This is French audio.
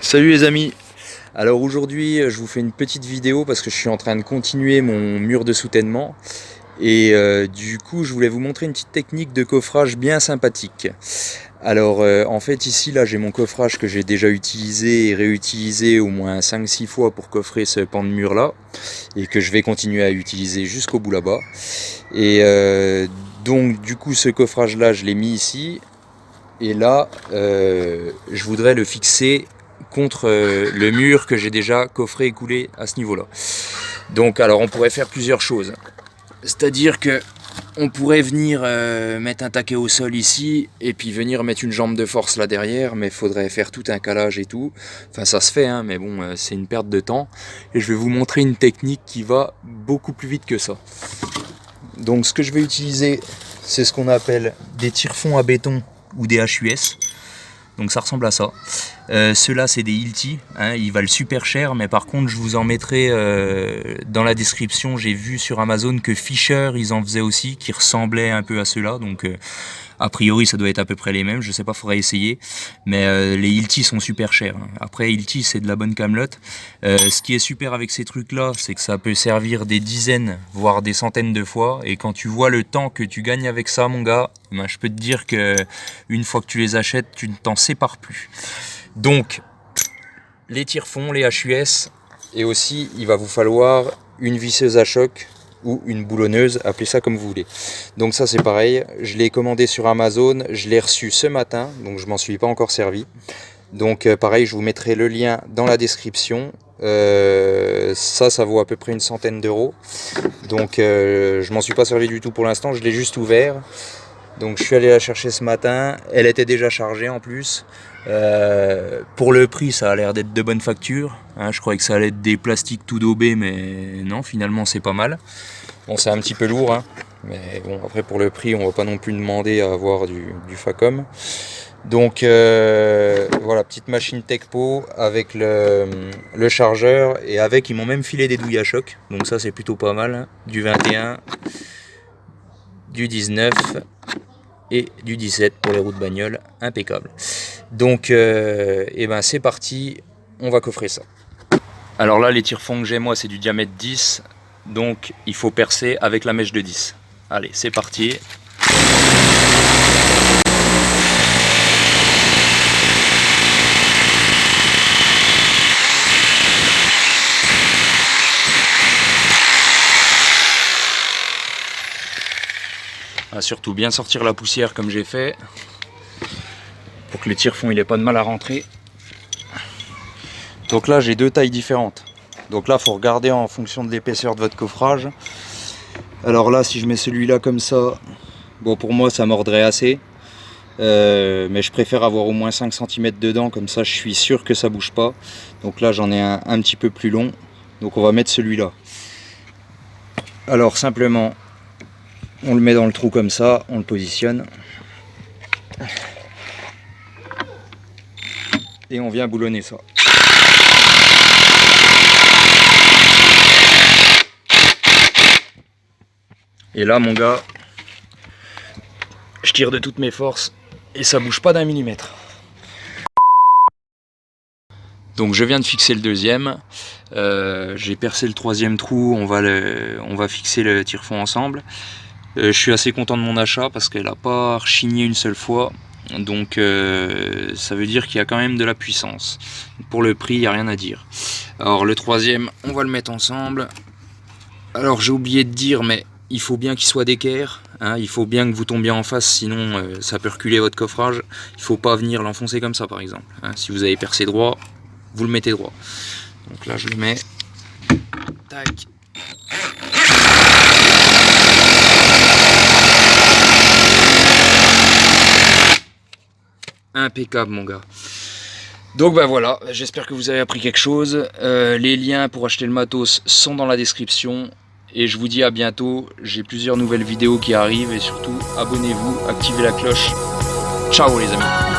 Salut les amis. Alors aujourd'hui je vous fais une petite vidéo parce que je suis en train de continuer mon mur de soutènement et du coup je voulais vous montrer une petite technique de coffrage bien sympathique. Alors en fait ici là j'ai mon coffrage que j'ai déjà utilisé et réutilisé au moins 5-6 fois pour coffrer ce pan de mur là et que je vais continuer à utiliser jusqu'au bout là-bas. Et donc du coup ce coffrage là je l'ai mis ici et là je voudrais le fixer contre le mur que j'ai déjà coffré et coulé à ce niveau là. Donc alors on pourrait faire plusieurs choses, c'est à dire que on pourrait venir mettre un taquet au sol ici et puis venir mettre une jambe de force là derrière, mais il faudrait faire tout un calage et tout. Enfin ça se fait hein, mais bon c'est une perte de temps et je vais vous montrer une technique qui va beaucoup plus vite que ça. Donc ce que je vais utiliser c'est ce qu'on appelle des tire-fonds à béton ou des HUS. Donc ça ressemble à ça. Ceux-là c'est des Hilti, hein, ils valent super cher, mais par contre je vous en mettrai dans la description. J'ai vu sur Amazon que Fisher ils en faisaient aussi, qui ressemblaient un peu à ceux-là, donc a priori ça doit être à peu près les mêmes, je sais pas, faudrait essayer. Mais les Hilti sont super chers, hein. Après Hilti c'est de la bonne camelote. Ce qui est super avec ces trucs là, c'est que ça peut servir des dizaines, voire des centaines de fois, et quand tu vois le temps que tu gagnes avec ça mon gars, ben, je peux te dire que une fois que tu les achètes, tu ne t'en sépares plus. Donc les tire-fonds, les HUS, et aussi il va vous falloir une visseuse à choc ou une boulonneuse, appelez ça comme vous voulez. Donc ça c'est pareil, je l'ai commandé sur Amazon, je l'ai reçu ce matin, donc je m'en suis pas encore servi. Donc pareil, je vous mettrai le lien dans la description. Ça vaut à peu près une centaine d'euros. Donc je m'en suis pas servi du tout pour l'instant, je l'ai juste ouvert. Donc je suis allé la chercher ce matin, elle était déjà chargée en plus. Pour le prix ça a l'air d'être de bonne facture, hein, je croyais que ça allait être des plastiques tout daubés, mais non, finalement c'est pas mal. Bon c'est un petit peu lourd, hein, mais bon après pour le prix on va pas non plus demander à avoir du Facom. Donc voilà, petite machine Techpo avec le chargeur, et avec ils m'ont même filé des douilles à choc, donc ça c'est plutôt pas mal, hein. Du 21, du 19 et du 17 pour les roues de bagnole, impeccable. Donc et ben c'est parti, on va coffrer ça. Alors là les tire-fonds que j'ai moi c'est du diamètre 10, donc il faut percer avec la mèche de 10. Allez c'est parti. Surtout bien sortir la poussière comme j'ai fait pour que le tire-fond il ait pas de mal à rentrer. Donc là j'ai deux tailles différentes, donc là faut regarder en fonction de l'épaisseur de votre coffrage. Alors là si je mets celui-là comme ça, bon pour moi ça mordrait assez, mais je préfère avoir au moins 5 cm dedans, comme ça je suis sûr que ça bouge pas. Donc là j'en ai un petit peu plus long, donc on va mettre celui-là. Alors simplement on le met dans le trou comme ça, on le positionne et on vient boulonner ça. Et là mon gars, je tire de toutes mes forces et ça bouge pas d'un millimètre. Donc je viens de fixer le deuxième, j'ai percé le troisième trou, on va fixer le tire-fond ensemble. Je suis assez content de mon achat parce qu'elle n'a pas rechigné une seule fois, donc ça veut dire qu'il y a quand même de la puissance. Pour le prix il n'y a rien à dire. Alors le troisième on va le mettre ensemble. Alors j'ai oublié de dire, mais il faut bien qu'il soit d'équerre, hein, il faut bien que vous tombiez en face, sinon ça peut reculer votre coffrage. Il ne faut pas venir l'enfoncer comme ça par exemple, hein. Si vous avez percé droit, vous le mettez droit. Donc là je le mets, tac. Impeccable mon gars. Donc bah voilà, j'espère que vous avez appris quelque chose. Les liens pour acheter le matos sont dans la description. Et je vous dis à bientôt, j'ai plusieurs nouvelles vidéos qui arrivent, et surtout abonnez-vous, activez la cloche. Ciao les amis.